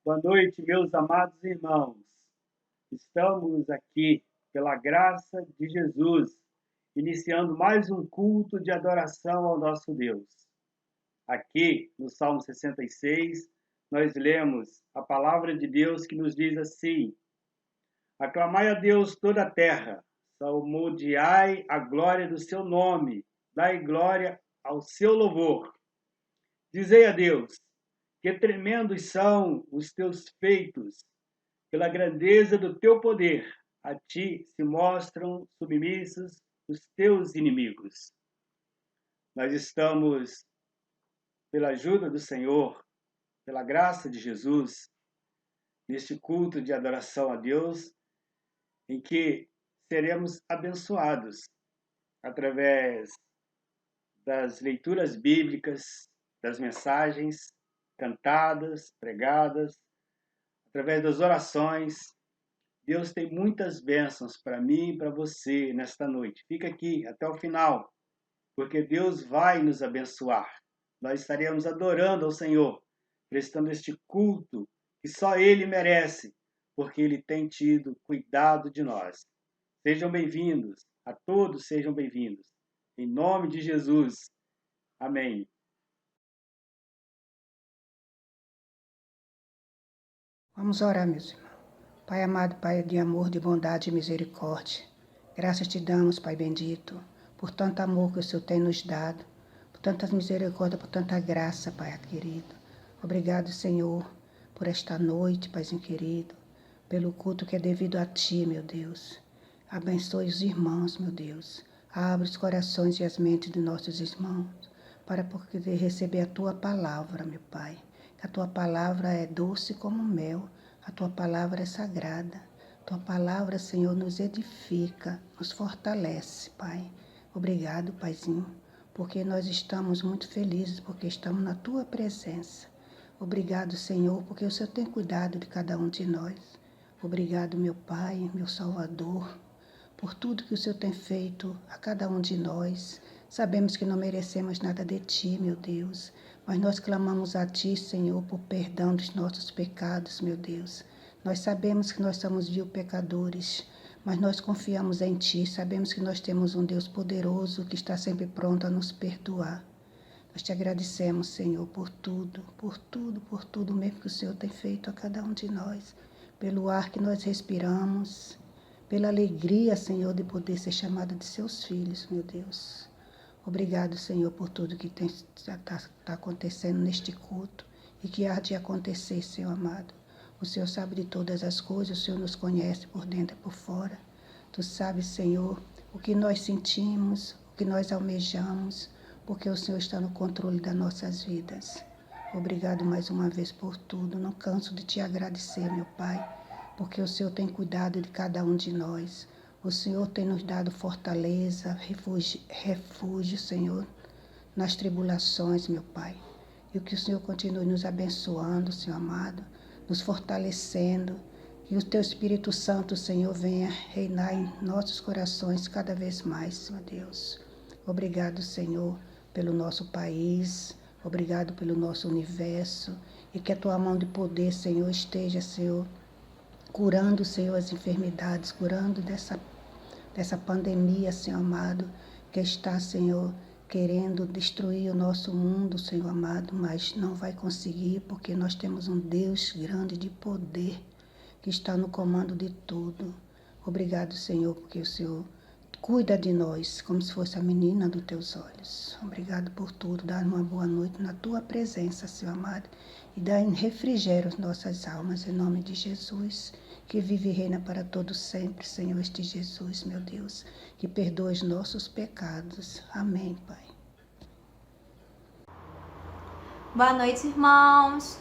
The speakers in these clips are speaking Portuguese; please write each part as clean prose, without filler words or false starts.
Boa noite, meus amados irmãos. Estamos aqui, pela graça de Jesus, iniciando mais um culto de adoração ao nosso Deus. Aqui, no Salmo 66, nós lemos a palavra de Deus que nos diz assim: aclamai a Deus toda a terra, salmodiai a glória do seu nome, dai glória ao seu louvor. Dizei a Deus, que tremendos são os teus feitos, pela grandeza do teu poder, a ti se mostram submissos os teus inimigos. Nós estamos, pela ajuda do Senhor, pela graça de Jesus, neste culto de adoração a Deus, em que seremos abençoados através das leituras bíblicas, das mensagens cantadas, pregadas, através das orações. Deus tem muitas bênçãos para mim e para você nesta noite. Fica aqui até o final, porque Deus vai nos abençoar. Nós estaremos adorando ao Senhor, prestando este culto que só Ele merece, porque Ele tem tido cuidado de nós. Sejam bem-vindos, a todos sejam bem-vindos. Em nome de Jesus. Amém. Vamos orar, meus irmãos. Pai amado, Pai de amor, de bondade e misericórdia, graças te damos, Pai bendito, por tanto amor que o Senhor tem nos dado, por tanta misericórdia, por tanta graça, Pai querido. Obrigado, Senhor, por esta noite, Paizinho querido, pelo culto que é devido a Ti, meu Deus. Abençoe os irmãos, meu Deus. Abre os corações e as mentes de nossos irmãos, para poder receber a Tua palavra, meu Pai. Que a Tua palavra é doce como mel, a Tua palavra é sagrada. Tua palavra, Senhor, nos edifica, nos fortalece, Pai. Obrigado, Paizinho, porque nós estamos muito felizes, porque estamos na Tua presença. Obrigado, Senhor, porque o Senhor tem cuidado de cada um de nós. Obrigado, meu Pai, meu Salvador, por tudo que o Senhor tem feito a cada um de nós. Sabemos que não merecemos nada de Ti, meu Deus, mas nós clamamos a Ti, Senhor, por perdão dos nossos pecados, meu Deus. Nós sabemos que nós somos vil pecadores, mas nós confiamos em Ti, sabemos que nós temos um Deus poderoso que está sempre pronto a nos perdoar. Nós te agradecemos, Senhor, por tudo mesmo que o Senhor tem feito a cada um de nós, pelo ar que nós respiramos, pela alegria, Senhor, de poder ser chamada de seus filhos, meu Deus. Obrigado, Senhor, por tudo que está acontecendo neste culto e que há de acontecer, Senhor amado. O Senhor sabe de todas as coisas, o Senhor nos conhece por dentro e por fora. Tu sabes, Senhor, o que nós sentimos, o que nós almejamos, porque o Senhor está no controle das nossas vidas. Obrigado mais uma vez por tudo. Não canso de te agradecer, meu Pai, porque o Senhor tem cuidado de cada um de nós. O Senhor tem nos dado fortaleza, refúgio, Senhor, nas tribulações, meu Pai. E que o Senhor continue nos abençoando, Senhor amado, nos fortalecendo. Que o Teu Espírito Santo, Senhor, venha reinar em nossos corações cada vez mais, meu Deus. Obrigado, Senhor, pelo nosso país. Obrigado pelo nosso universo. E que a Tua mão de poder, Senhor, esteja, Senhor, curando, Senhor, as enfermidades, curando dessa pandemia, Senhor amado, que está, Senhor, querendo destruir o nosso mundo, Senhor amado, mas não vai conseguir, porque nós temos um Deus grande de poder, que está no comando de tudo. Obrigado, Senhor, porque o Senhor cuida de nós como se fosse a menina dos teus olhos. Obrigado por tudo. Dá uma boa noite na tua presença, Senhor amado, e dá em refrigério as nossas almas, em nome de Jesus, que vive e reina para todos sempre, Senhor, este Jesus, meu Deus, que perdoa os nossos pecados. Amém, Pai. Boa noite, irmãos.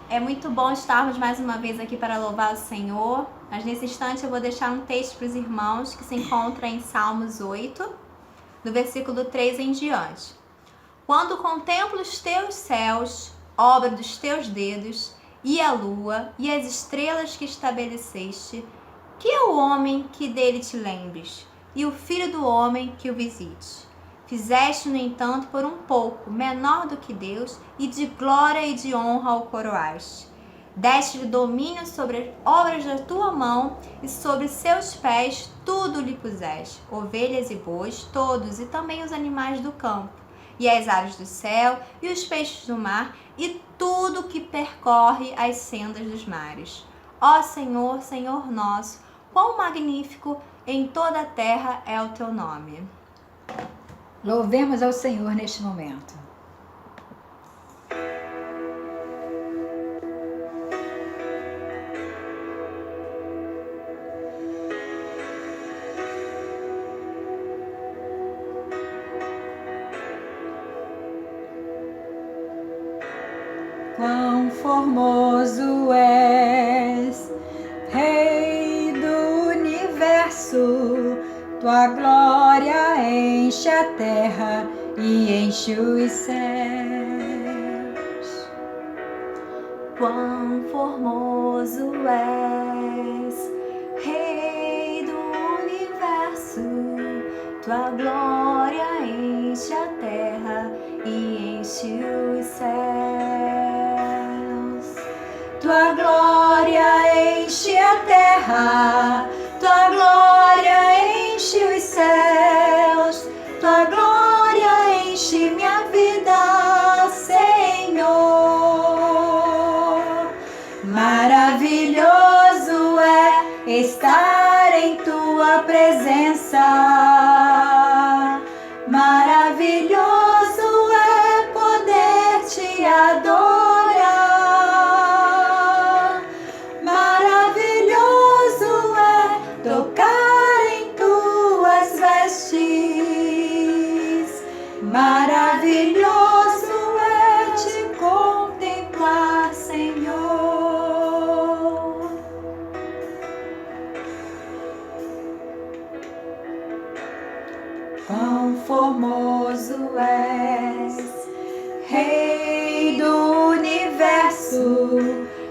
É muito bom estarmos mais uma vez aqui para louvar o Senhor. Mas nesse instante eu vou deixar um texto para os irmãos que se encontra em Salmos 8, do versículo 3 em diante. Quando contemplo os teus céus, obra dos teus dedos, e a lua e as estrelas que estabeleceste, que é o homem que dele te lembres, e o filho do homem que o visite. Fizeste, no entanto, por um pouco, menor do que Deus, e de glória e de honra o coroaste. Deste-lhe domínio sobre as obras da tua mão, e sobre seus pés tudo lhe puseste, ovelhas e bois, todos, e também os animais do campo, e as aves do céu, e os peixes do mar, e tudo que percorre as sendas dos mares. Ó Senhor, Senhor nosso, quão magnífico em toda a terra é o teu nome. Louvemos ao Senhor neste momento. Quão formoso és, Rei do universo, tua glória enche a terra e enche os céus. Quão formoso és, Rei do universo, tua glória enche a terra e enche os céus. Tua glória enche a terra, tua glória enche os céus, tua glória enche minha vida, Senhor. Maravilhoso é estar em tua presença, maravilhoso é poder te adorar. Maravilhoso é te contemplar, Senhor. Quão formoso és, Rei do universo,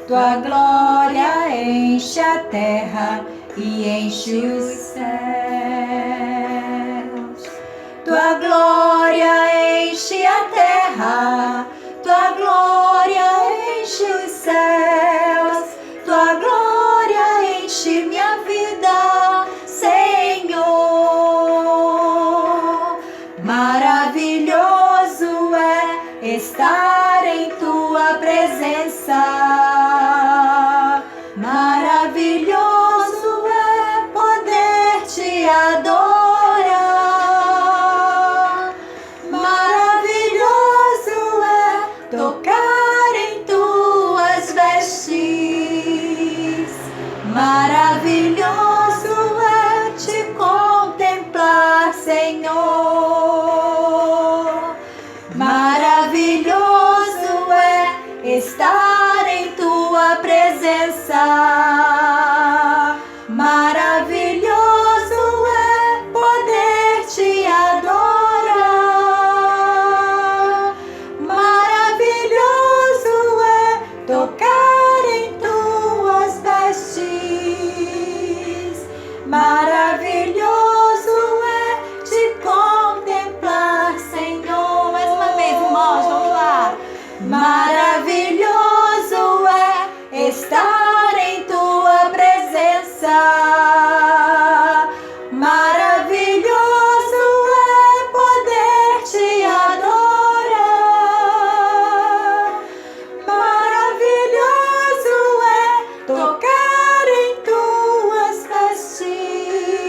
tua glória enche a terra e enche os céus. Tua glória enche a terra, tua glória enche os céus, tua glória enche minha vida, Senhor. Maravilhoso é estar em tua presença, maravilhoso é poder te Maravilhoso é te contemplar, Senhor. Mais uma vez, irmãos, vamos lá. Maravilhoso é estar em tua presença. Maravilhoso é poder te adorar. Maravilhoso é tocar em tuas vestes.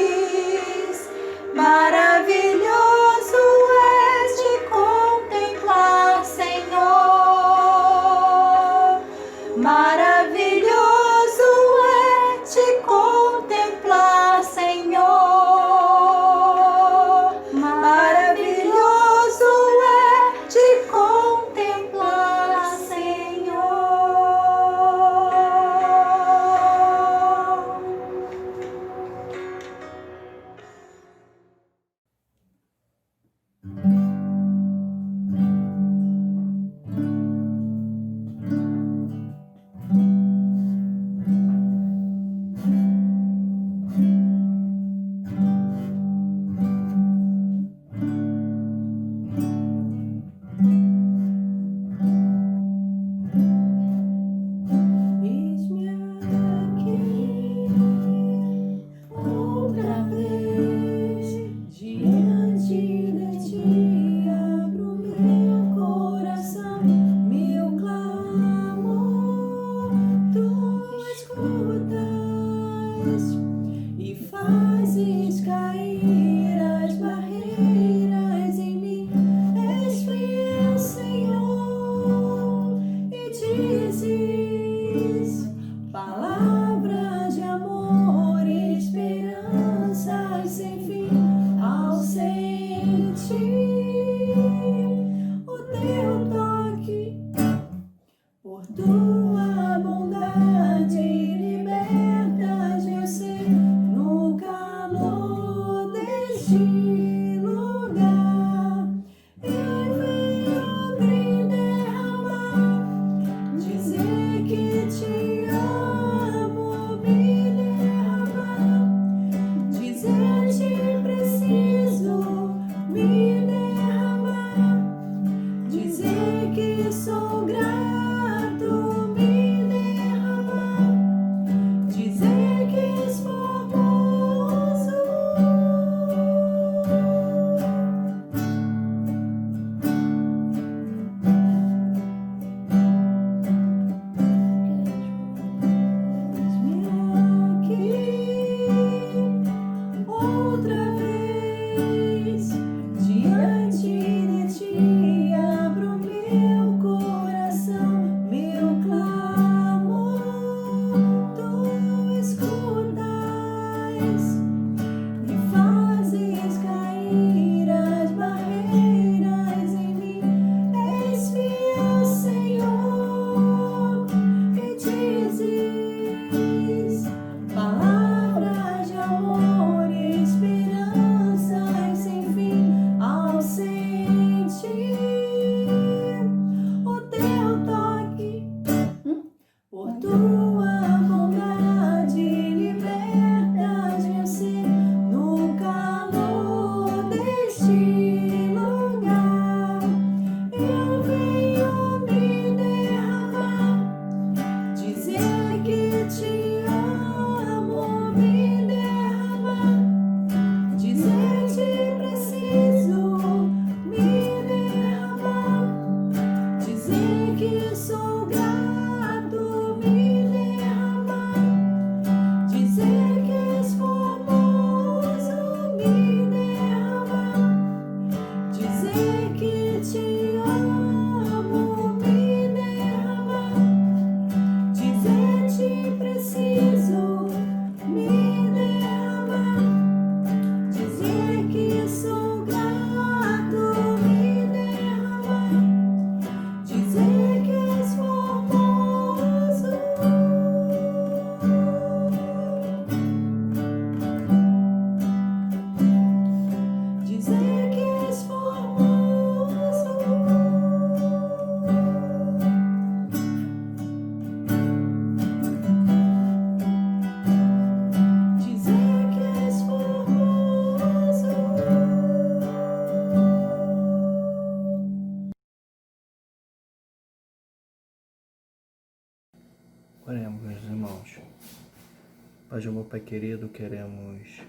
Pai de amor, Pai querido, queremos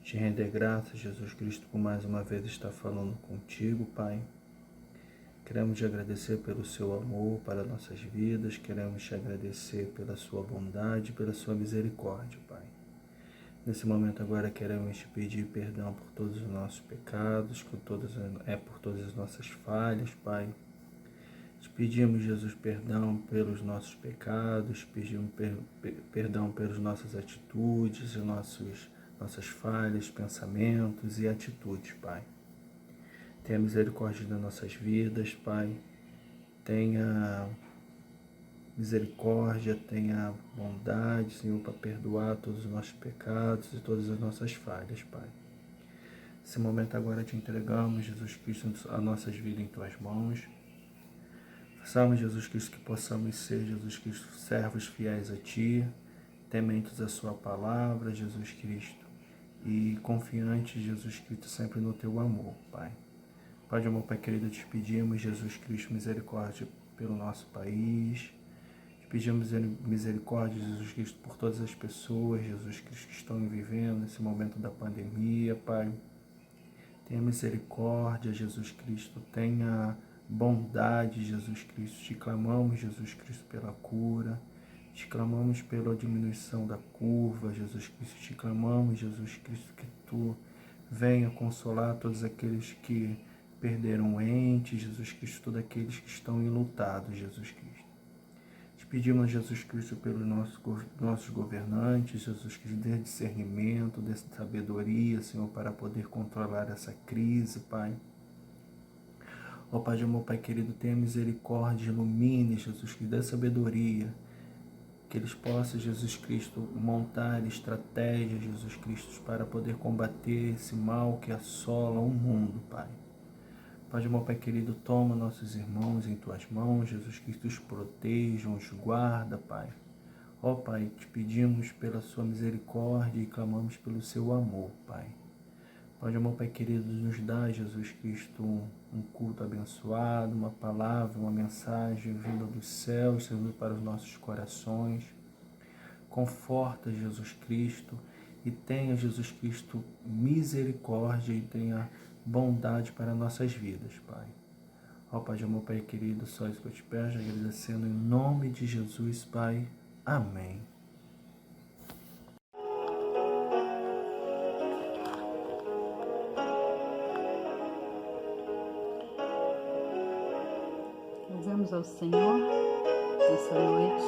te render graças, Jesus Cristo, por mais uma vez estar falando contigo, Pai. Queremos te agradecer pelo seu amor para nossas vidas, queremos te agradecer pela sua bondade, pela sua misericórdia, Pai. Nesse momento agora queremos te pedir perdão por todos os nossos pecados, por todas as nossas falhas, Pai. Te pedimos, Jesus, perdão pelos nossos pecados, pedimos perdão pelas nossas atitudes, nossas falhas, pensamentos e atitudes, Pai. Tenha misericórdia das nossas vidas, Pai. Tenha misericórdia, tenha bondade, Senhor, para perdoar todos os nossos pecados e todas as nossas falhas, Pai. Nesse momento agora te entregamos, Jesus Cristo, as nossas vidas em Tuas mãos. Façamos, Jesus Cristo, que possamos ser, Jesus Cristo, servos fiéis a Ti, tementes a Sua palavra, Jesus Cristo, e confiantes, Jesus Cristo, sempre no Teu amor, Pai. Pai de amor, Pai querido, te pedimos, Jesus Cristo, misericórdia pelo nosso país. Te pedimos misericórdia, Jesus Cristo, por todas as pessoas, Jesus Cristo, que estão vivendo nesse momento da pandemia, Pai. Tenha misericórdia, Jesus Cristo, tenha bondade, Jesus Cristo. Te clamamos, Jesus Cristo, pela cura. Te clamamos pela diminuição da curva, Jesus Cristo. Te clamamos, Jesus Cristo, que Tu venha consolar todos aqueles que perderam entes, Jesus Cristo, todos aqueles que estão enlutados, Jesus Cristo. Te pedimos, Jesus Cristo, pelos nossos governantes, Jesus Cristo, dê discernimento, dê sabedoria, Senhor, para poder controlar essa crise, Pai. Ó Pai de amor, Pai querido, tenha misericórdia, ilumine, Jesus Cristo, dê sabedoria, que eles possam, Jesus Cristo, montar estratégias, Jesus Cristo, para poder combater esse mal que assola o mundo, Pai. Pai de amor, Pai querido, toma nossos irmãos em Tuas mãos, Jesus Cristo, os proteja, os guarda, Pai. Ó Pai, te pedimos pela Sua misericórdia e clamamos pelo Seu amor, Pai. Pai de amor, Pai querido, nos dá, Jesus Cristo, um culto abençoado, uma palavra, uma mensagem vinda dos céus, servindo para os nossos corações. Conforta, Jesus Cristo, e tenha, Jesus Cristo, misericórdia e tenha bondade para nossas vidas, Pai. Ó Pai de amor, Pai querido, só isso que eu te peço, agradecendo em nome de Jesus, Pai. Amém. Rezamos ao Senhor nessa noite,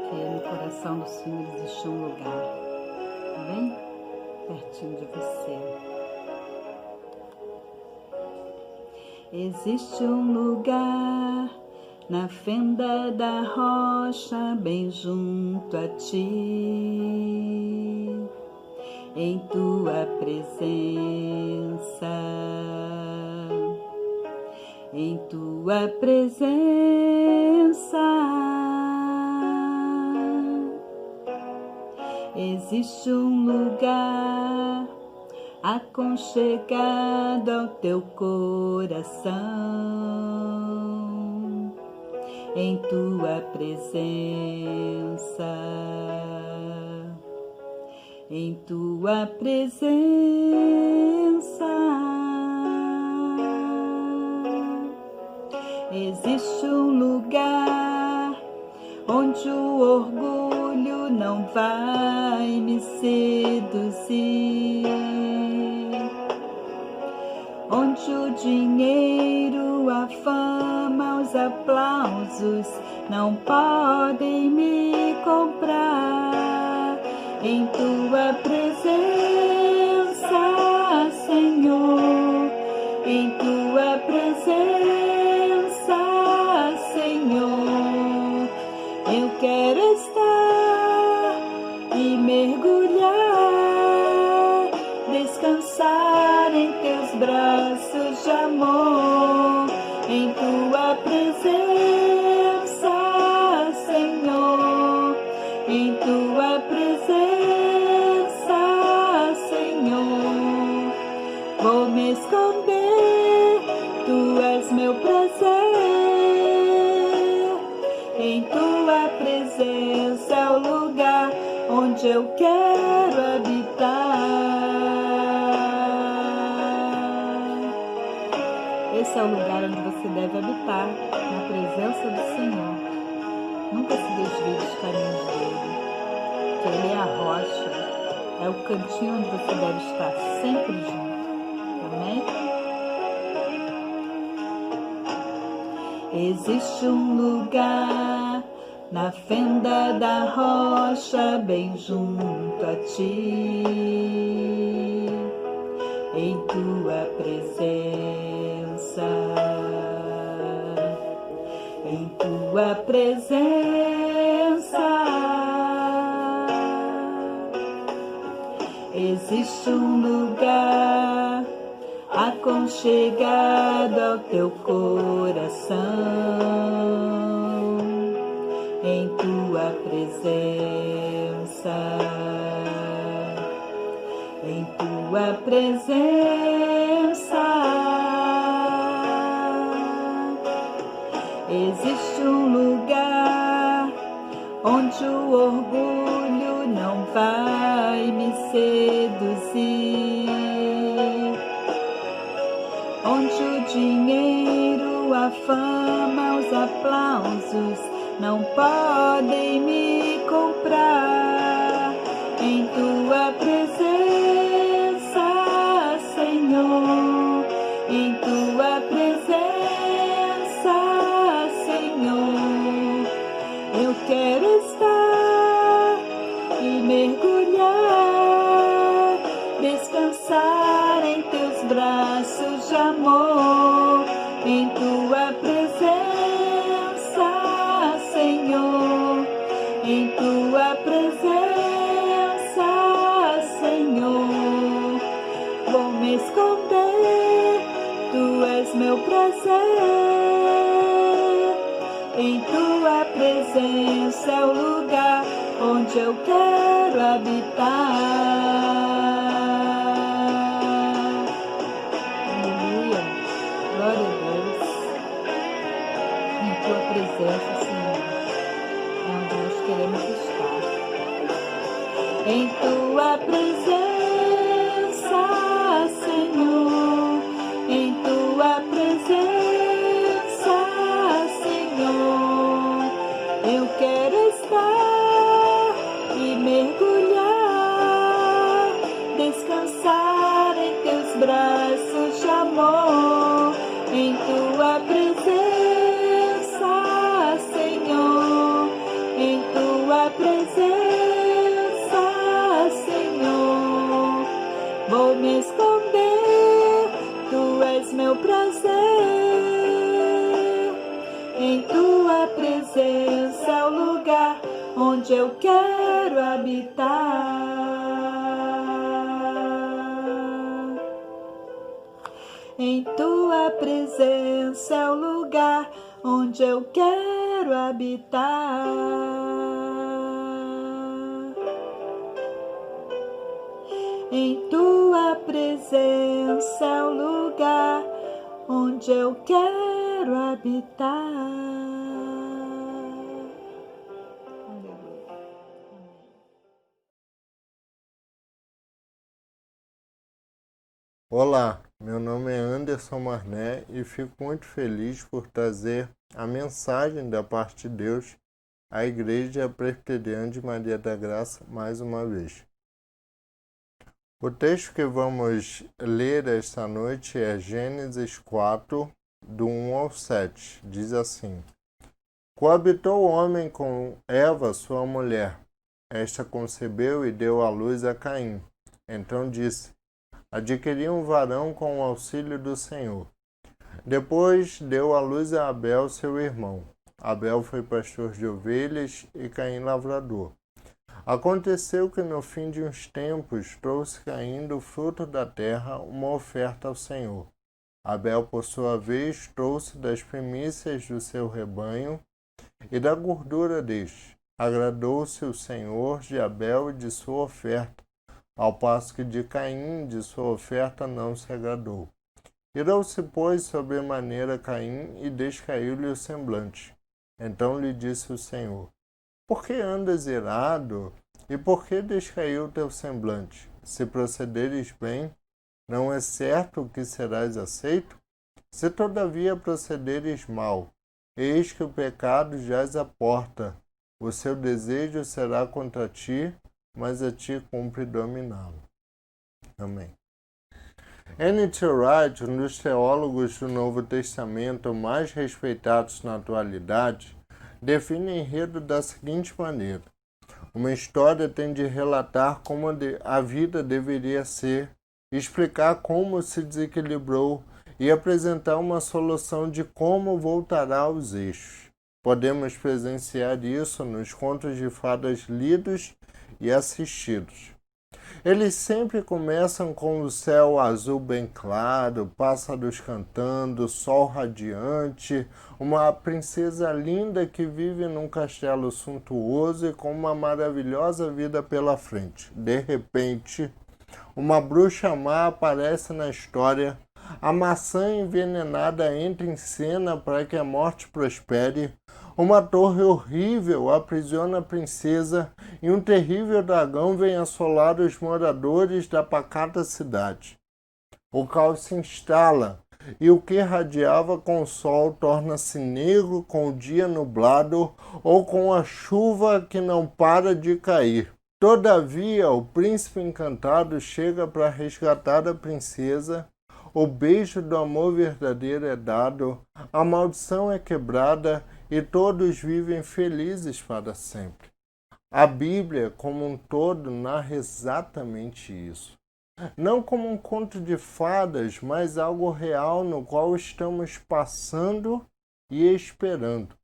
que no coração do Senhor existe um lugar bem pertinho de você. Existe um lugar na fenda da rocha, bem junto a ti, em tua presença, em tua presença. Existe um lugar aconchegado ao teu coração, em tua presença, em tua presença. Existe um lugar onde o orgulho não vai me seduzir, onde o dinheiro, a fama, os aplausos não podem me comprar. Em tua presença, Senhor, em tua presença, Senhor, eu quero estar e mergulhar, descansar em teus braços de amor, em tua presença, Senhor, em tua presença, Senhor, vou me esconder, tu és meu prazer, em tua presença é o lugar onde eu quero habitar. Esse é o lugar onde você deve habitar, na presença do Senhor. Nunca se desvie dos caminhos dele, que ele é a rocha, é o cantinho onde você deve estar sempre junto. Amém? Existe um lugar na fenda da rocha, bem junto a ti, em tua presença, em tua presença. Existe um lugar aconchegado ao teu coração, em tua presença, em tua presença. Existe um lugar onde o orgulho não vai me seduzir, onde o dinheiro, a fama, os aplausos não podem me comprar. Em tua presença, Senhor, em tua presença, Senhor, eu quero estar e mergulhar, descansar em teus braços de amor, em tua presença, Senhor, em tua presença, Senhor, vou me esconder, tu és meu prazer, em tua presença é o lugar onde eu quero habitar. Aleluia, glória a Deus. Em tua presença, Senhor, é onde nós queremos estar. Em tua presença, Senhor, em tua presença, Senhor, eu quero estar e mergulhar, descansar em teus braços de amor, em tua presença, Senhor, em tua presença, Senhor, vou me esconder, tu és meu prazer, em tua presença é o lugar onde eu quero habitar. Em tua presença é o lugar onde eu quero habitar. Em tua presença é o lugar onde eu quero habitar. Olá, meu nome é Anderson Marné e fico muito feliz por trazer a mensagem da parte de Deus à Igreja Presbiteriana de Maria da Graça mais uma vez. O texto que vamos ler esta noite é Gênesis 4, do 1 ao 7. Diz assim: Coabitou o homem com Eva, sua mulher. Esta concebeu e deu à luz a Caim. Então disse: Adquiri um varão com o auxílio do Senhor. Depois deu à luz a Abel, seu irmão. Abel foi pastor de ovelhas e Caim lavrador. Aconteceu que no fim de uns tempos trouxe Caim do fruto da terra uma oferta ao Senhor. Abel, por sua vez, trouxe das primícias do seu rebanho e da gordura deste. Agradou-se o Senhor de Abel e de sua oferta, ao passo que de Caim de sua oferta não se agradou. Irou-se, pois, sobremaneira Caim e descaiu-lhe o semblante. Então lhe disse o Senhor: Por que andas irado E por que descaiu o teu semblante? Se procederes bem, não é certo que serás aceito? Se todavia procederes mal, eis que o pecado jaz à porta. O seu desejo será contra ti, mas a ti cumpre dominá-lo. Amém. N.T. Wright, um dos teólogos do Novo Testamento mais respeitados na atualidade, define o enredo da seguinte maneira: uma história tem de relatar como a vida deveria ser, explicar como se desequilibrou e apresentar uma solução de como voltará aos eixos. Podemos presenciar isso nos contos de fadas lidos e assistidos. Eles sempre começam com o céu azul bem claro, pássaros cantando, sol radiante, uma princesa linda que vive num castelo suntuoso e com uma maravilhosa vida pela frente. De repente, uma bruxa má aparece na história, a maçã envenenada entra em cena para que a morte prospere, uma torre horrível aprisiona a princesa e um terrível dragão vem assolar os moradores da pacata cidade. O caos se instala e o que radiava com o sol torna-se negro com o dia nublado ou com a chuva que não para de cair. Todavia, o príncipe encantado chega para resgatar a princesa, o beijo do amor verdadeiro é dado, a maldição é quebrada e todos vivem felizes para sempre. A Bíblia, como um todo, narra exatamente isso. Não como um conto de fadas, mas algo real no qual estamos passando e esperando.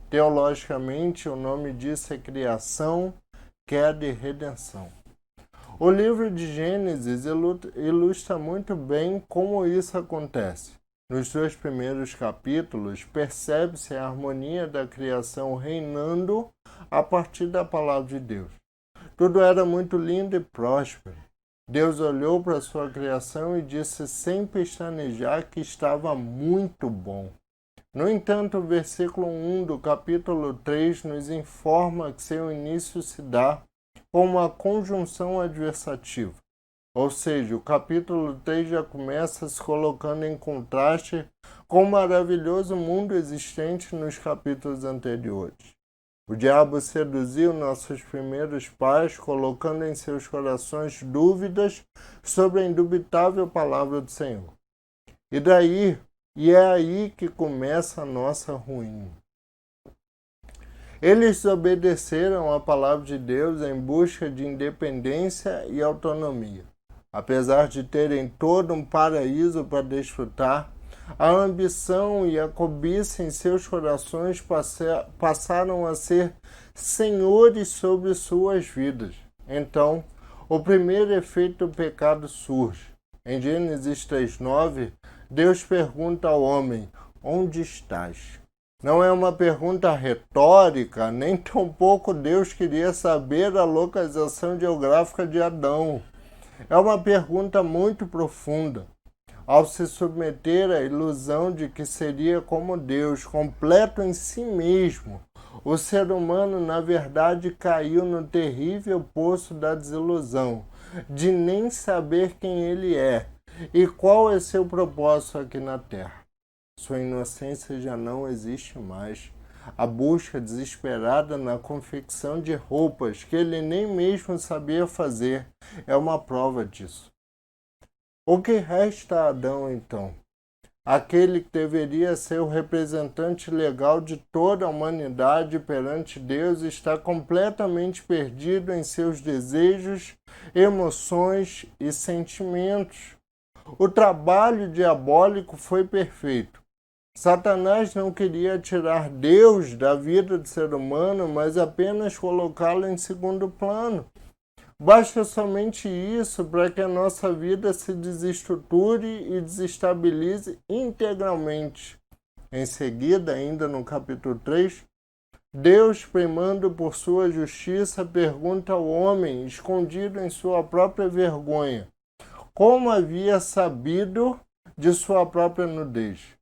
Teologicamente, o nome disso é criação, queda e redenção. O livro de Gênesis ilustra muito bem como isso acontece. Nos 2 primeiros capítulos, percebe-se a harmonia da criação reinando a partir da palavra de Deus. Tudo era muito lindo e próspero. Deus olhou para sua criação e disse sem pestanejar que estava muito bom. No entanto, o versículo 1 do capítulo 3 nos informa que seu início se dá com uma conjunção adversativa. Ou seja, o capítulo 3 já começa se colocando em contraste com o maravilhoso mundo existente nos capítulos anteriores. O diabo seduziu nossos primeiros pais, colocando em seus corações dúvidas sobre a indubitável palavra do Senhor. E é aí que começa a nossa ruína. Eles obedeceram à palavra de Deus em busca de independência e autonomia. Apesar de terem todo um paraíso para desfrutar, a ambição e a cobiça em seus corações passaram a ser senhores sobre suas vidas. Então, o primeiro efeito do pecado surge. Em Gênesis 3:9, Deus pergunta ao homem: onde estás? Não é uma pergunta retórica, nem tampouco Deus queria saber a localização geográfica de Adão. É uma pergunta muito profunda. Ao se submeter à ilusão de que seria como Deus, completo em si mesmo, o ser humano, na verdade, caiu no terrível poço da desilusão, de nem saber quem ele é e qual é seu propósito aqui na Terra. Sua inocência já não existe mais. A busca desesperada na confecção de roupas que ele nem mesmo sabia fazer é uma prova disso. O que resta a Adão, então? Aquele que deveria ser o representante legal de toda a humanidade perante Deus está completamente perdido em seus desejos, emoções e sentimentos. O trabalho diabólico foi perfeito. Satanás não queria tirar Deus da vida do ser humano, mas apenas colocá-lo em segundo plano. Basta somente isso para que a nossa vida se desestruture e desestabilize integralmente. Em seguida, ainda no capítulo 3, Deus, primando por sua justiça, pergunta ao homem, escondido em sua própria vergonha, como havia sabido de sua própria nudez.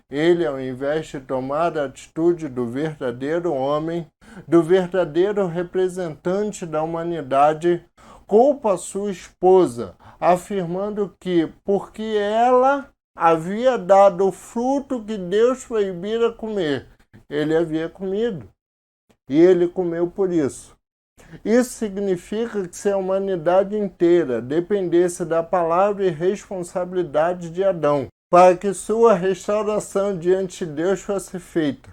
Ele, ao invés de tomar a atitude do verdadeiro homem, do verdadeiro representante da humanidade, culpa sua esposa, afirmando que, porque ela havia dado o fruto que Deus proibira comer, ele havia comido. E ele comeu por isso. Isso significa que se a humanidade inteira dependesse da palavra e responsabilidade de Adão, para que sua restauração diante de Deus fosse feita,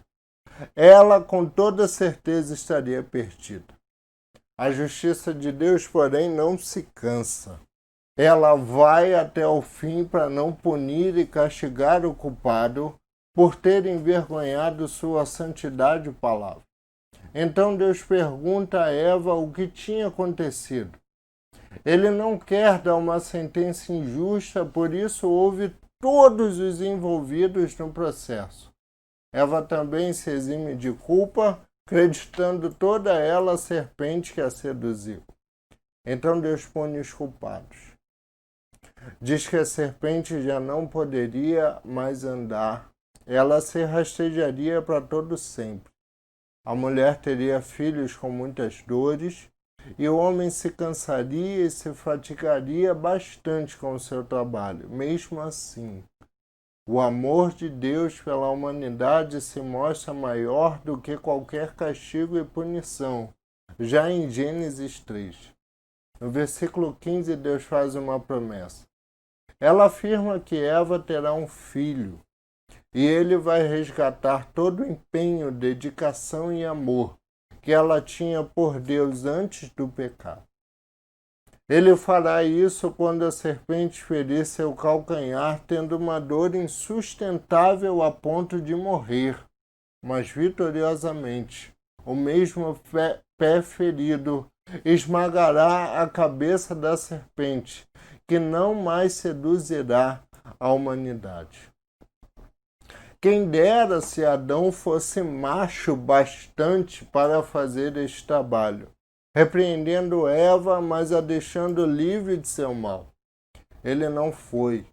ela com toda certeza estaria perdida. A justiça de Deus, porém, não se cansa. Ela vai até o fim para não punir e castigar o culpado por ter envergonhado sua santidade e palavra. Então Deus pergunta a Eva o que tinha acontecido. Ele não quer dar uma sentença injusta, por isso ouve todos os envolvidos no processo. Eva também se exime de culpa, acreditando toda ela a serpente que a seduziu. Então Deus pune os culpados. Diz que a serpente já não poderia mais andar, ela se rastejaria para todo sempre. A mulher teria filhos com muitas dores, e o homem se cansaria e se fatigaria bastante com o seu trabalho. Mesmo assim, o amor de Deus pela humanidade se mostra maior do que qualquer castigo e punição. Já em Gênesis 3, no versículo 15, Deus faz uma promessa. Ela afirma que Eva terá um filho, e ele vai resgatar todo o empenho, dedicação e amor que ela tinha por Deus antes do pecado. Ele fará isso quando a serpente ferir seu calcanhar, tendo uma dor insustentável a ponto de morrer, mas vitoriosamente, o mesmo pé ferido esmagará a cabeça da serpente, que não mais seduzirá a humanidade. Quem dera se Adão fosse macho bastante para fazer este trabalho, repreendendo Eva, mas a deixando livre de seu mal. Ele não foi,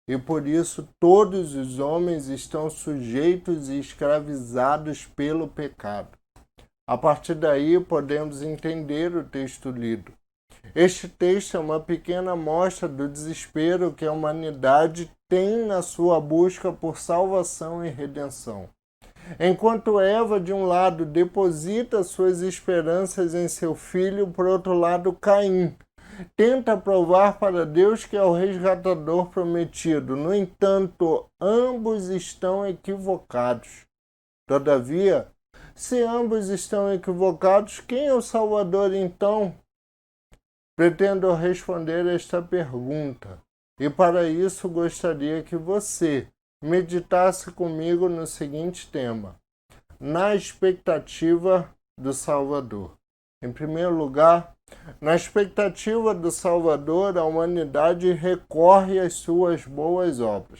e por isso todos os homens estão sujeitos e escravizados pelo pecado. A partir daí podemos entender o texto lido. Este texto é uma pequena amostra do desespero que a humanidade tem na sua busca por salvação e redenção. Enquanto Eva, de um lado, deposita suas esperanças em seu filho, por outro lado, Caim tenta provar para Deus que é o resgatador prometido. No entanto, ambos estão equivocados. Todavia, se ambos estão equivocados, quem é o Salvador então? Pretendo responder esta pergunta, e para isso gostaria que você meditasse comigo no seguinte tema: na expectativa do Salvador. Em primeiro lugar, na expectativa do Salvador, a humanidade recorre às suas boas obras.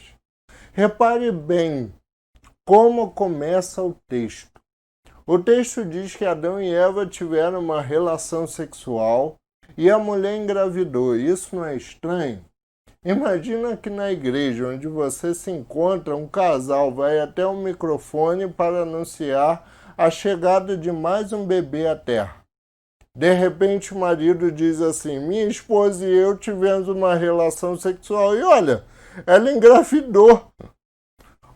Repare bem como começa o texto. O texto diz que Adão e Eva tiveram uma relação sexual e a mulher engravidou. Isso não é estranho? Imagina que na igreja onde você se encontra, um casal vai até o microfone para anunciar a chegada de mais um bebê à terra. De repente o marido diz assim: minha esposa e eu tivemos uma relação sexual e olha, ela engravidou.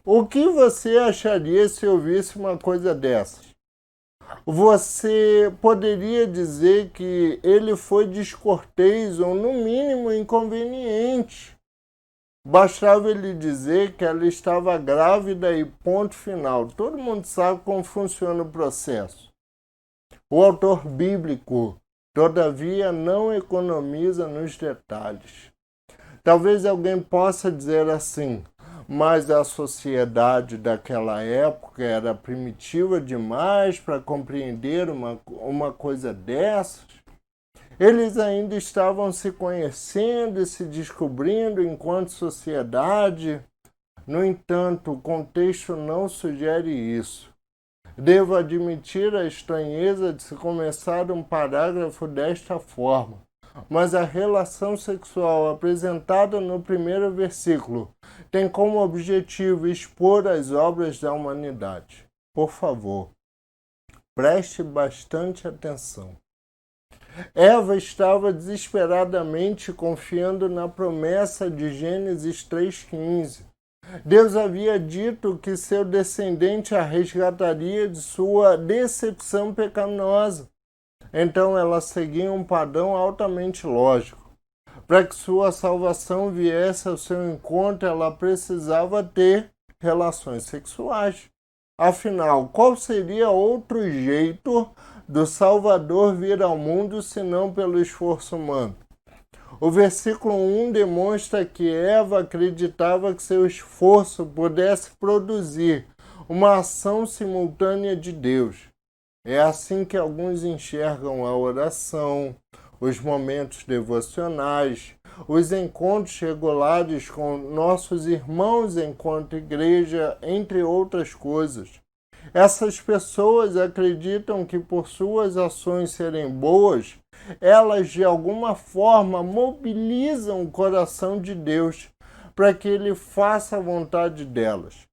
O que você acharia se ouvisse uma coisa dessas? Você poderia dizer que ele foi descortês ou, no mínimo, inconveniente. Bastava ele dizer que ela estava grávida e ponto final. Todo mundo sabe como funciona o processo. O autor bíblico, todavia, não economiza nos detalhes. Talvez alguém possa dizer assim: mas a sociedade daquela época era primitiva demais para compreender uma coisa dessas. Eles ainda estavam se conhecendo e se descobrindo enquanto sociedade. No entanto, o contexto não sugere isso. Devo admitir a estranheza de se começar um parágrafo desta forma, mas a relação sexual apresentada no primeiro versículo tem como objetivo expor as obras da humanidade. Por favor, preste bastante atenção. Eva estava desesperadamente confiando na promessa de Gênesis 3,15. Deus havia dito que seu descendente a resgataria de sua decepção pecaminosa. Então ela seguia um padrão altamente lógico. Para que sua salvação viesse ao seu encontro, ela precisava ter relações sexuais. Afinal, qual seria outro jeito do Salvador vir ao mundo senão pelo esforço humano? O versículo 1 demonstra que Eva acreditava que seu esforço pudesse produzir uma ação simultânea de Deus. É assim que alguns enxergam a oração, os momentos devocionais, os encontros regulares com nossos irmãos enquanto igreja, entre outras coisas. Essas pessoas acreditam que por suas ações serem boas, elas de alguma forma mobilizam o coração de Deus para que ele faça a vontade delas.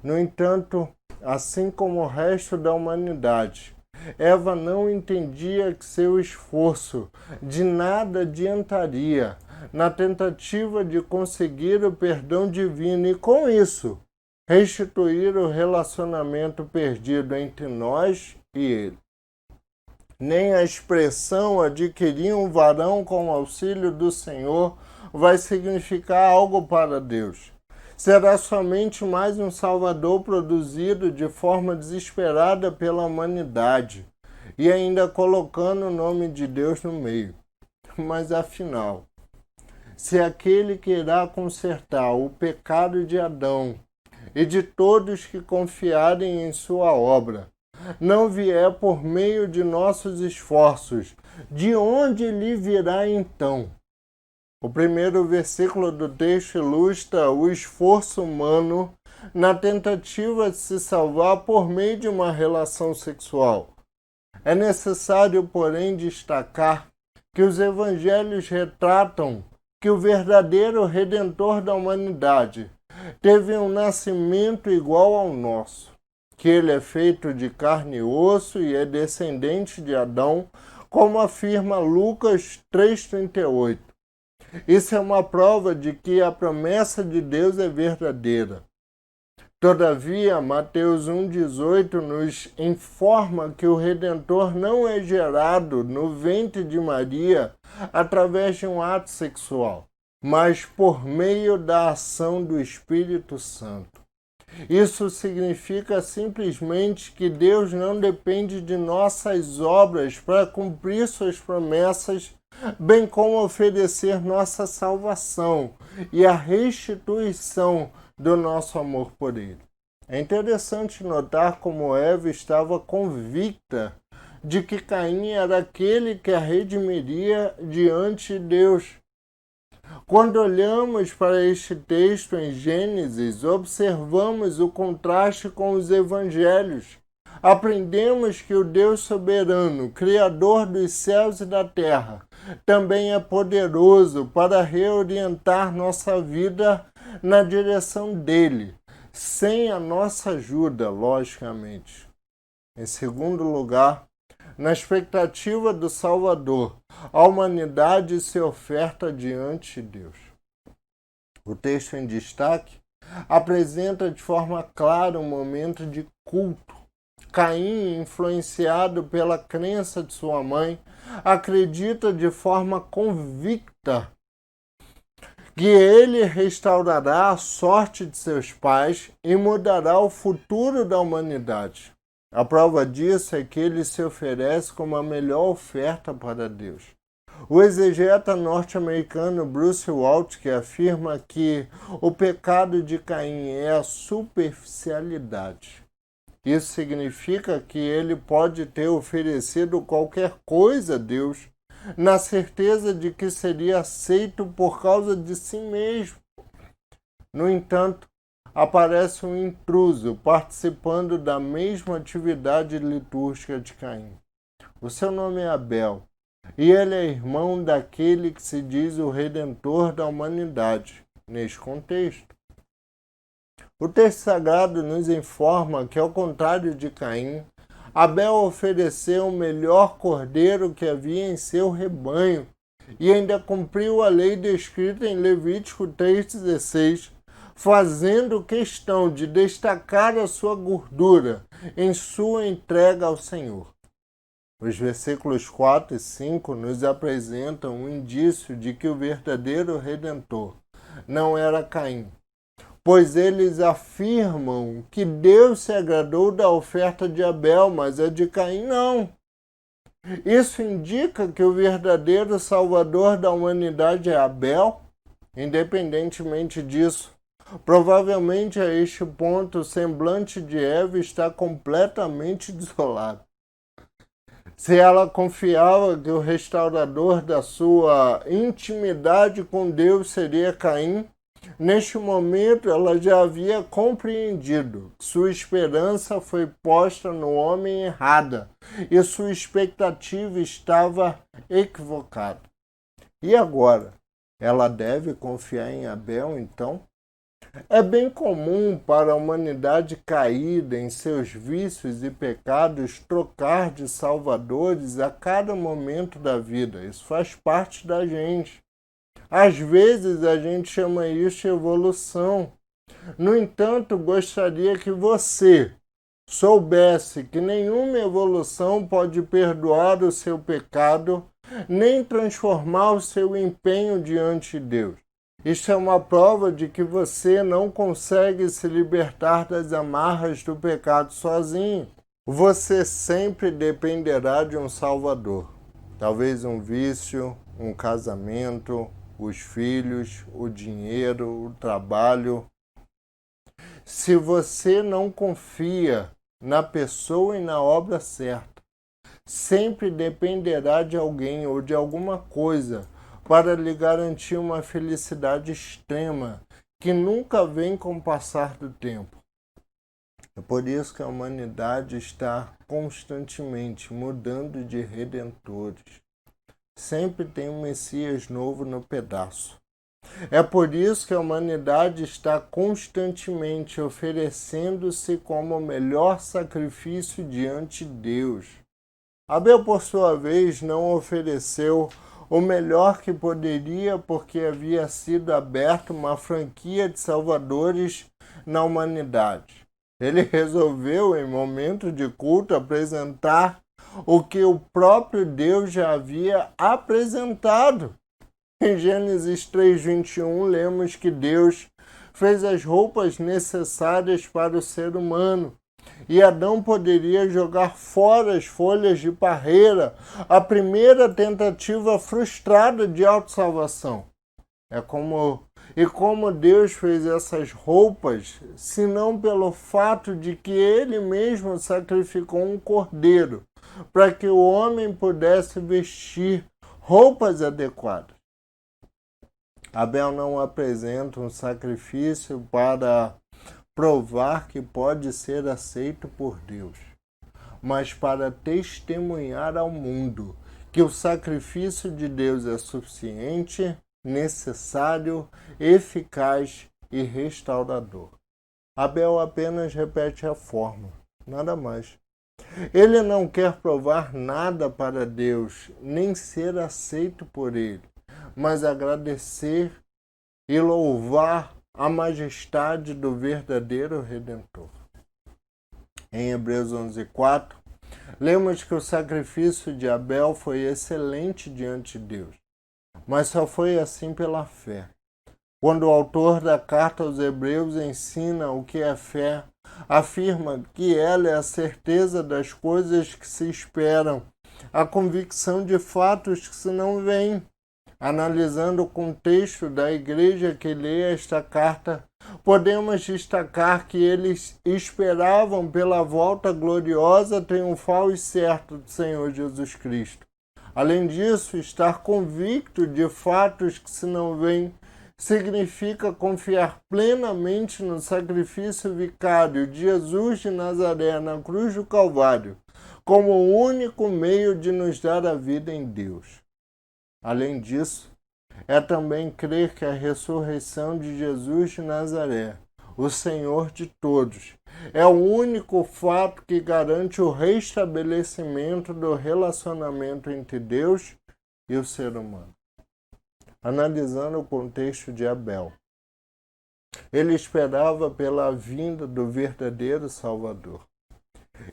No entanto, assim como o resto da humanidade, Eva não entendia que seu esforço de nada adiantaria na tentativa de conseguir o perdão divino e, com isso, restituir o relacionamento perdido entre nós e ele. Nem a expressão adquirir um varão com o auxílio do Senhor vai significar algo para Deus. Será somente mais um Salvador produzido de forma desesperada pela humanidade e ainda colocando o nome de Deus no meio. Mas afinal, se aquele que irá consertar o pecado de Adão e de todos que confiarem em sua obra, não vier por meio de nossos esforços, de onde lhe virá então? O primeiro versículo do texto ilustra o esforço humano na tentativa de se salvar por meio de uma relação sexual. É necessário, porém, destacar que os evangelhos retratam que o verdadeiro Redentor da humanidade teve um nascimento igual ao nosso, que ele é feito de carne e osso e é descendente de Adão, como afirma Lucas 3,38. Isso é uma prova de que a promessa de Deus é verdadeira. Todavia, Mateus 1,18 nos informa que o Redentor não é gerado no ventre de Maria através de um ato sexual, mas por meio da ação do Espírito Santo. Isso significa simplesmente que Deus não depende de nossas obras para cumprir suas promessas, bem como oferecer nossa salvação e a restituição do nosso amor por Ele. É interessante notar como Eva estava convicta de que Caim era aquele que a redimiria diante de Deus. Quando olhamos para este texto em Gênesis, observamos o contraste com os evangelhos. Aprendemos que o Deus soberano, Criador dos céus e da terra, também é poderoso para reorientar nossa vida na direção dele, sem a nossa ajuda, logicamente. Em segundo lugar, na expectativa do Salvador, a humanidade se oferta diante de Deus. O texto em destaque apresenta de forma clara um momento de culto. Caim, influenciado pela crença de sua mãe, acredita de forma convicta que ele restaurará a sorte de seus pais e mudará o futuro da humanidade. A prova disso é que ele se oferece como a melhor oferta para Deus. O exegeta norte-americano Bruce Waltke afirma que o pecado de Caim é a superficialidade. Isso significa que ele pode ter oferecido qualquer coisa a Deus, na certeza de que seria aceito por causa de si mesmo. No entanto, aparece um intruso participando da mesma atividade litúrgica de Caim. O seu nome é Abel, e ele é irmão daquele que se diz o Redentor da humanidade, neste contexto. O texto sagrado nos informa que, ao contrário de Caim, Abel ofereceu o melhor cordeiro que havia em seu rebanho e ainda cumpriu a lei descrita em Levítico 3,16, fazendo questão de destacar a sua gordura em sua entrega ao Senhor. Os versículos 4 e 5 nos apresentam um indício de que o verdadeiro Redentor não era Caim, pois eles afirmam que Deus se agradou da oferta de Abel, mas a de Caim não. Isso indica que o verdadeiro Salvador da humanidade é Abel? Independentemente disso, provavelmente a este ponto o semblante de Eva está completamente desolado. Se ela confiava que o restaurador da sua intimidade com Deus seria Caim, neste momento ela já havia compreendido que sua esperança foi posta no homem errada e sua expectativa estava equivocada. E agora? Ela deve confiar em Abel, então? É bem comum para a humanidade caída em seus vícios e pecados trocar de salvadores a cada momento da vida. Isso faz parte da gente. Às vezes a gente chama isso de evolução. No entanto, gostaria que você soubesse que nenhuma evolução pode perdoar o seu pecado, nem transformar o seu empenho diante de Deus. Isso é uma prova de que você não consegue se libertar das amarras do pecado sozinho. Você sempre dependerá de um Salvador. Talvez um vício, um casamento, os filhos, o dinheiro, o trabalho. Se você não confia na pessoa e na obra certa, sempre dependerá de alguém ou de alguma coisa para lhe garantir uma felicidade extrema que nunca vem com o passar do tempo. É por isso que a humanidade está constantemente mudando de redentores. Sempre tem um Messias novo no pedaço. É por isso que a humanidade está constantemente oferecendo-se como o melhor sacrifício diante de Deus. Abel, por sua vez, não ofereceu o melhor que poderia, porque havia sido aberta uma franquia de salvadores na humanidade. Ele resolveu, em momento de culto, apresentar o que o próprio Deus já havia apresentado. Em Gênesis 3:21, lemos que Deus fez as roupas necessárias para o ser humano, e Adão poderia jogar fora as folhas de parreira, a primeira tentativa frustrada de autossalvação. Como Deus fez essas roupas, senão pelo fato de que Ele mesmo sacrificou um cordeiro, para que o homem pudesse vestir roupas adequadas. Abel não apresenta um sacrifício para provar que pode ser aceito por Deus, mas para testemunhar ao mundo que o sacrifício de Deus é suficiente, necessário, eficaz e restaurador. Abel apenas repete a forma, nada mais. Ele não quer provar nada para Deus, nem ser aceito por Ele, mas agradecer e louvar a majestade do verdadeiro Redentor. Em Hebreus 11:4, lemos que o sacrifício de Abel foi excelente diante de Deus, mas só foi assim pela fé. Quando o autor da carta aos Hebreus ensina o que é fé, afirma que ela é a certeza das coisas que se esperam, a convicção de fatos que se não veem. Analisando o contexto da igreja que lê esta carta, podemos destacar que eles esperavam pela volta gloriosa, triunfal e certa do Senhor Jesus Cristo. Além disso, estar convicto de fatos que se não veem significa confiar plenamente no sacrifício vicário de Jesus de Nazaré na cruz do Calvário, como o único meio de nos dar a vida em Deus. Além disso, é também crer que a ressurreição de Jesus de Nazaré, o Senhor de todos, é o único fato que garante o restabelecimento do relacionamento entre Deus e o ser humano. Analisando o contexto de Abel, ele esperava pela vinda do verdadeiro Salvador.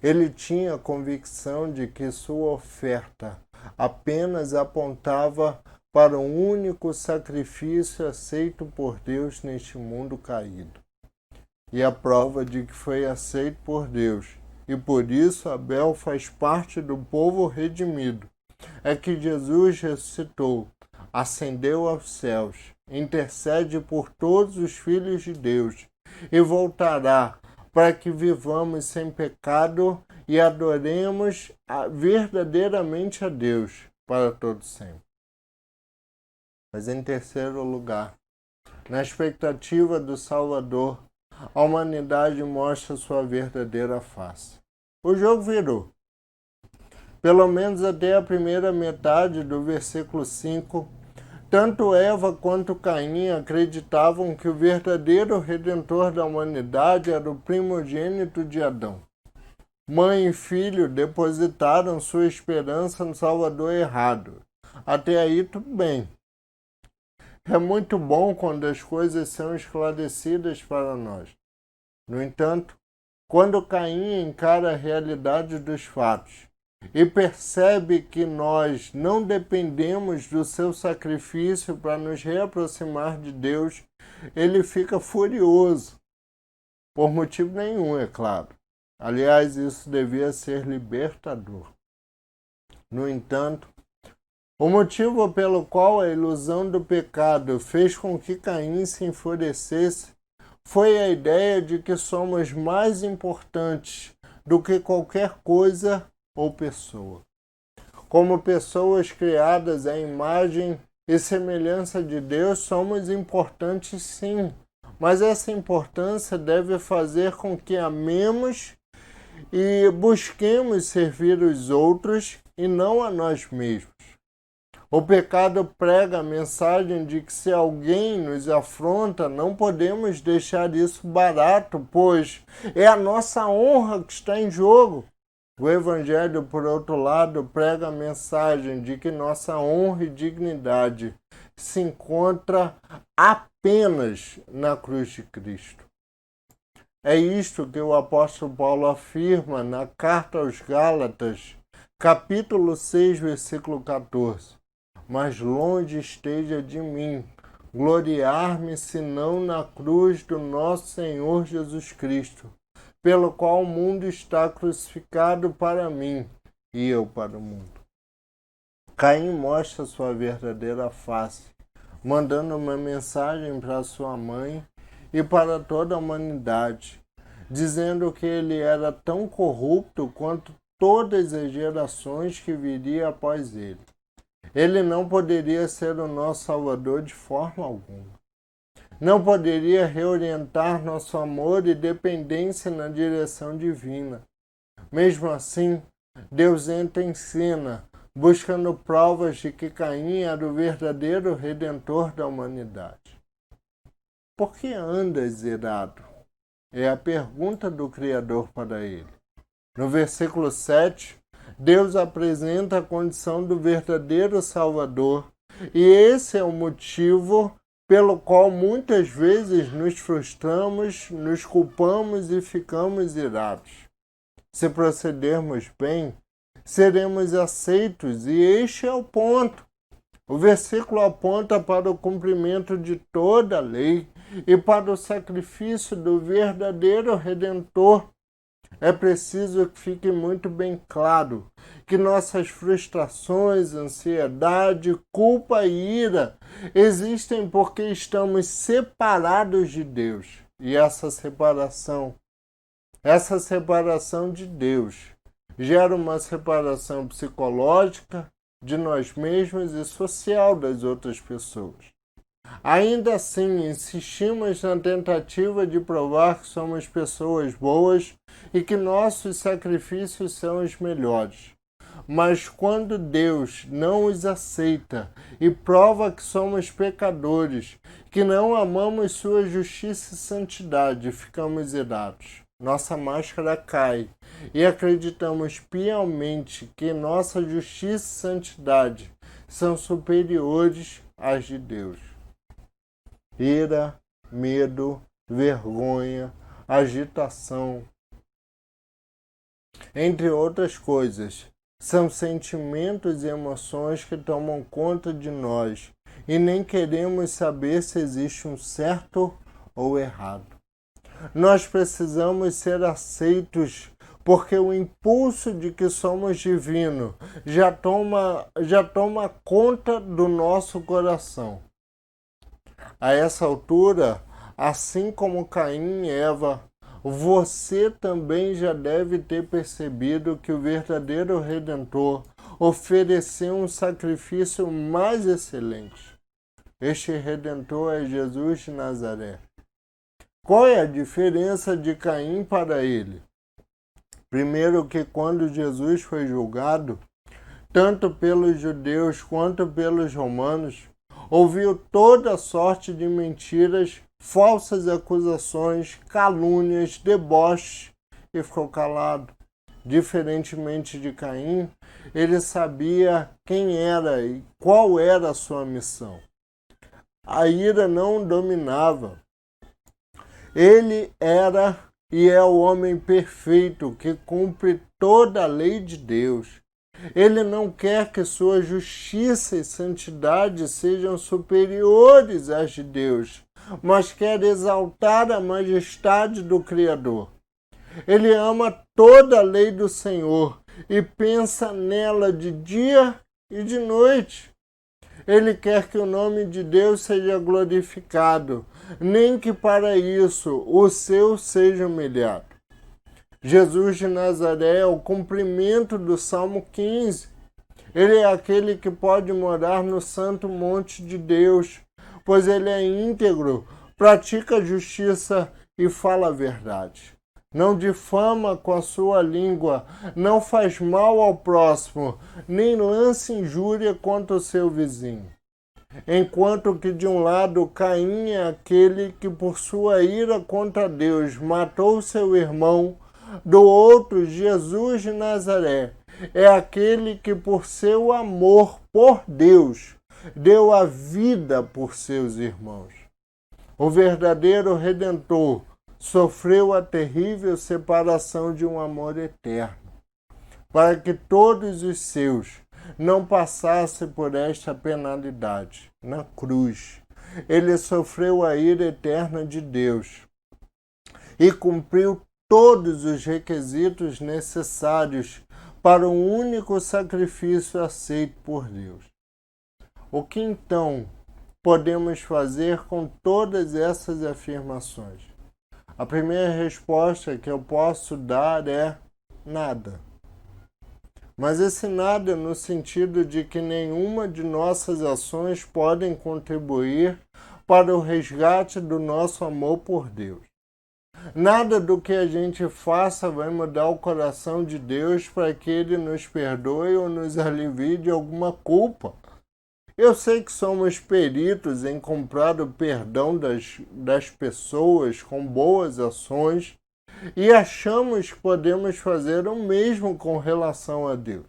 Ele tinha a convicção de que sua oferta apenas apontava para um único sacrifício aceito por Deus neste mundo caído. E a prova de que foi aceito por Deus, e por isso Abel faz parte do povo redimido, é que Jesus ressuscitou, ascendeu aos céus, intercede por todos os filhos de Deus e voltará para que vivamos sem pecado e adoremos verdadeiramente a Deus para todo sempre. Mas em terceiro lugar, na expectativa do Salvador, a humanidade mostra sua verdadeira face. O jogo virou. Pelo menos até a primeira metade do versículo 5, tanto Eva quanto Caim acreditavam que o verdadeiro Redentor da humanidade era o primogênito de Adão. Mãe e filho depositaram sua esperança no Salvador errado. Até aí tudo bem. É muito bom quando as coisas são esclarecidas para nós. No entanto, quando Caim encara a realidade dos fatos e percebe que nós não dependemos do seu sacrifício para nos reaproximar de Deus, ele fica furioso. Por motivo nenhum, é claro. Aliás, isso devia ser libertador. No entanto, o motivo pelo qual a ilusão do pecado fez com que Caim se enfurecesse foi a ideia de que somos mais importantes do que qualquer coisa ou pessoa. Como pessoas criadas à imagem e semelhança de Deus, somos importantes sim, mas essa importância deve fazer com que amemos e busquemos servir os outros e não a nós mesmos. O pecado prega a mensagem de que se alguém nos afronta, não podemos deixar isso barato, pois é a nossa honra que está em jogo. O Evangelho, por outro lado, prega a mensagem de que nossa honra e dignidade se encontra apenas na cruz de Cristo. É isto que o apóstolo Paulo afirma na carta aos Gálatas, capítulo 6, versículo 14. Mas longe esteja de mim gloriar-me senão na cruz do nosso Senhor Jesus Cristo, pelo qual o mundo está crucificado para mim e eu para o mundo. Caim mostra sua verdadeira face, mandando uma mensagem para sua mãe e para toda a humanidade, dizendo que ele era tão corrupto quanto todas as gerações que viriam após ele. Ele não poderia ser o nosso Salvador de forma alguma. Não poderia reorientar nosso amor e dependência na direção divina. Mesmo assim, Deus entra em cena, buscando provas de que Caim era o verdadeiro Redentor da humanidade. Por que andas irado? É a pergunta do Criador para ele. No versículo 7, Deus apresenta a condição do verdadeiro Salvador, e esse é o motivo pelo qual muitas vezes nos frustramos, nos culpamos e ficamos irados. Se procedermos bem, seremos aceitos, e este é o ponto. O versículo aponta para o cumprimento de toda a lei e para o sacrifício do verdadeiro Redentor. É preciso que fique muito bem claro que nossas frustrações, ansiedade, culpa e ira existem porque estamos separados de Deus. E essa separação de Deus gera uma separação psicológica de nós mesmos e social das outras pessoas. Ainda assim, insistimos na tentativa de provar que somos pessoas boas e que nossos sacrifícios são os melhores. Mas quando Deus não os aceita e prova que somos pecadores, que não amamos sua justiça e santidade, ficamos irados. Nossa máscara cai e acreditamos piamente que nossa justiça e santidade são superiores às de Deus. Ira, medo, vergonha, agitação, entre outras coisas, são sentimentos e emoções que tomam conta de nós e nem queremos saber se existe um certo ou errado. Nós precisamos ser aceitos porque o impulso de que somos divinos já toma conta do nosso coração. A essa altura, assim como Caim e Eva, você também já deve ter percebido que o verdadeiro Redentor ofereceu um sacrifício mais excelente. Este Redentor é Jesus de Nazaré. Qual é a diferença de Caim para ele? Primeiro que quando Jesus foi julgado, tanto pelos judeus quanto pelos romanos, ouviu toda sorte de mentiras, falsas acusações, calúnias, deboches e ficou calado. Diferentemente de Caim, ele sabia quem era e qual era a sua missão. A ira não o dominava. Ele era e é o homem perfeito que cumpre toda a lei de Deus. Ele não quer que sua justiça e santidade sejam superiores às de Deus, mas quer exaltar a majestade do Criador. Ele ama toda a lei do Senhor e pensa nela de dia e de noite. Ele quer que o nome de Deus seja glorificado, nem que para isso o seu seja humilhado. Jesus de Nazaré é o cumprimento do Salmo 15. Ele é aquele que pode morar no santo monte de Deus, pois ele é íntegro, pratica a justiça e fala a verdade. Não difama com a sua língua, não faz mal ao próximo, nem lança injúria contra o seu vizinho. Enquanto que de um lado Caim é aquele que por sua ira contra Deus matou seu irmão, do outro Jesus de Nazaré é aquele que por seu amor por Deus deu a vida por seus irmãos. O verdadeiro Redentor sofreu a terrível separação de um amor eterno, para que todos os seus não passassem por esta penalidade. Na cruz, ele sofreu a ira eterna de Deus e cumpriu todos os requisitos necessários para um único sacrifício aceito por Deus. O que então podemos fazer com todas essas afirmações? A primeira resposta que eu posso dar é nada. Mas esse nada no sentido de que nenhuma de nossas ações podem contribuir para o resgate do nosso amor por Deus. Nada do que a gente faça vai mudar o coração de Deus para que Ele nos perdoe ou nos alivie de alguma culpa. Eu sei que somos peritos em comprar o perdão das pessoas com boas ações e achamos que podemos fazer o mesmo com relação a Deus.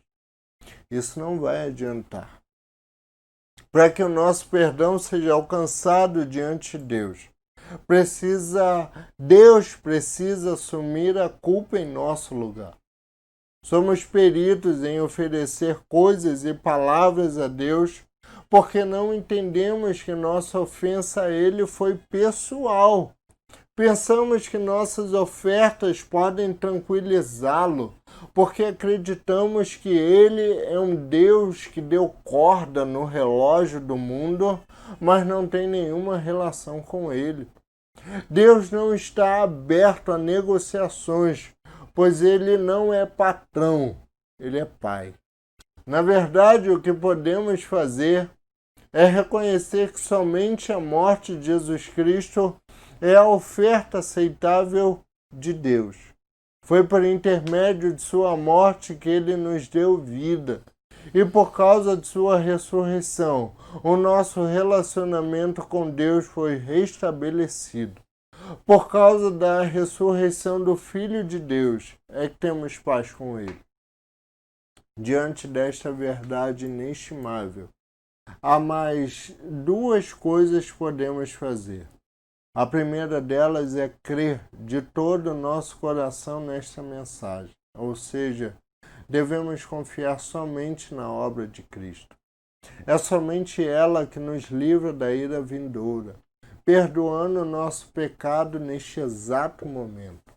Isso não vai adiantar. Para que o nosso perdão seja alcançado diante de Deus, Deus precisa assumir a culpa em nosso lugar. Somos peritos em oferecer coisas e palavras a Deus porque não entendemos que nossa ofensa a Ele foi pessoal. Pensamos que nossas ofertas podem tranquilizá-lo, porque acreditamos que Ele é um Deus que deu corda no relógio do mundo, mas não tem nenhuma relação com Ele. Deus não está aberto a negociações, pois Ele não é patrão, Ele é Pai. Na verdade, o que podemos fazer É reconhecer que somente a morte de Jesus Cristo é a oferta aceitável de Deus. Foi por intermédio de sua morte que ele nos deu vida. E por causa de sua ressurreição, o nosso relacionamento com Deus foi restabelecido. Por causa da ressurreição do Filho de Deus, é que temos paz com ele. Diante desta verdade inestimável, há mais duas coisas que podemos fazer. A primeira delas é crer de todo o nosso coração nesta mensagem, ou seja, devemos confiar somente na obra de Cristo. É somente ela que nos livra da ira vindoura, perdoando o nosso pecado neste exato momento.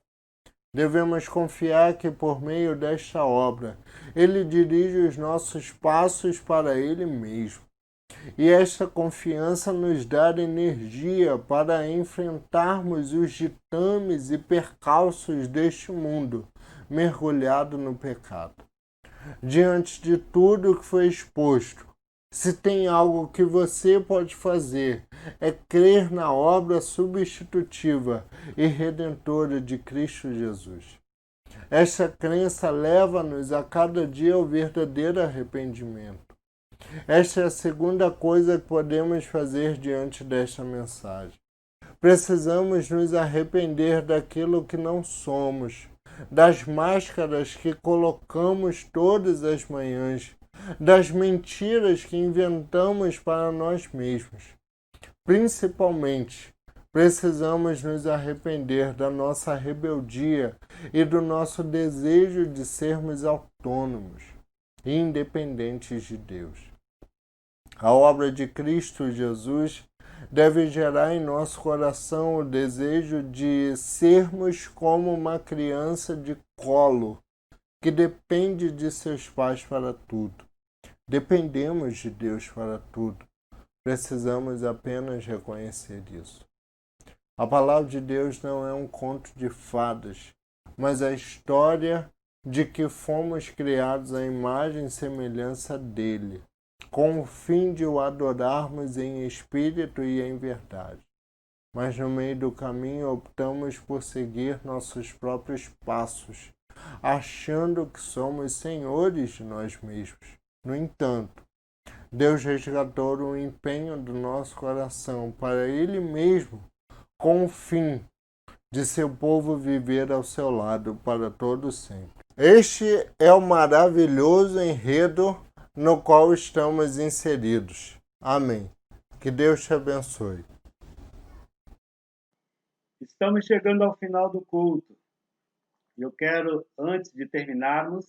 Devemos confiar que por meio desta obra, Ele dirige os nossos passos para Ele mesmo. E esta confiança nos dá energia para enfrentarmos os ditames e percalços deste mundo, mergulhado no pecado. Diante de tudo que foi exposto, se tem algo que você pode fazer, é crer na obra substitutiva e redentora de Cristo Jesus. Esta crença leva-nos a cada dia ao verdadeiro arrependimento. Esta é a segunda coisa que podemos fazer diante desta mensagem. Precisamos nos arrepender daquilo que não somos, das máscaras que colocamos todas as manhãs, das mentiras que inventamos para nós mesmos. Principalmente, precisamos nos arrepender da nossa rebeldia e do nosso desejo de sermos autônomos e independentes de Deus. A obra de Cristo Jesus deve gerar em nosso coração o desejo de sermos como uma criança de colo que depende de seus pais para tudo. Dependemos de Deus para tudo. Precisamos apenas reconhecer isso. A palavra de Deus não é um conto de fadas, mas a história de que fomos criados à imagem e semelhança dele, com o fim de o adorarmos em espírito e em verdade. Mas no meio do caminho optamos por seguir nossos próprios passos, achando que somos senhores de nós mesmos. No entanto, Deus resgatou o empenho do nosso coração para Ele mesmo, com o fim de seu povo viver ao seu lado para todo sempre. Este é o maravilhoso enredo no qual estamos inseridos. Amém. Que Deus te abençoe. Estamos chegando ao final do culto. Eu quero, antes de terminarmos,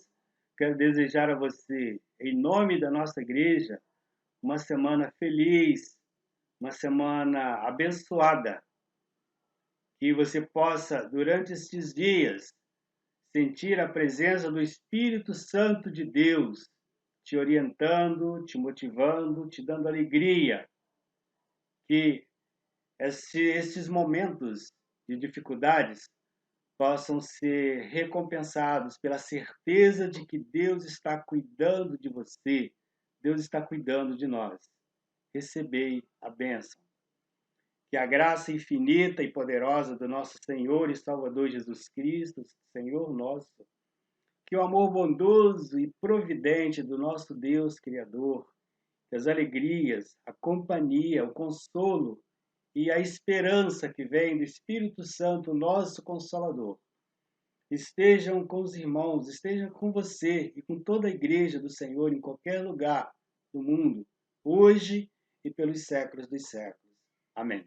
quero desejar a você, em nome da nossa igreja, uma semana feliz, uma semana abençoada. Que você possa, durante estes dias, sentir a presença do Espírito Santo de Deus, te orientando, te motivando, te dando alegria. Que esses momentos de dificuldades possam ser recompensados pela certeza de que Deus está cuidando de você, Deus está cuidando de nós. Recebei a bênção. Que a graça infinita e poderosa do nosso Senhor e Salvador Jesus Cristo, Senhor nosso, que o amor bondoso e providente do nosso Deus Criador, que as alegrias, a companhia, o consolo e a esperança que vem do Espírito Santo, nosso Consolador, estejam com os irmãos, estejam com você e com toda a igreja do Senhor em qualquer lugar do mundo, hoje e pelos séculos dos séculos. Amém.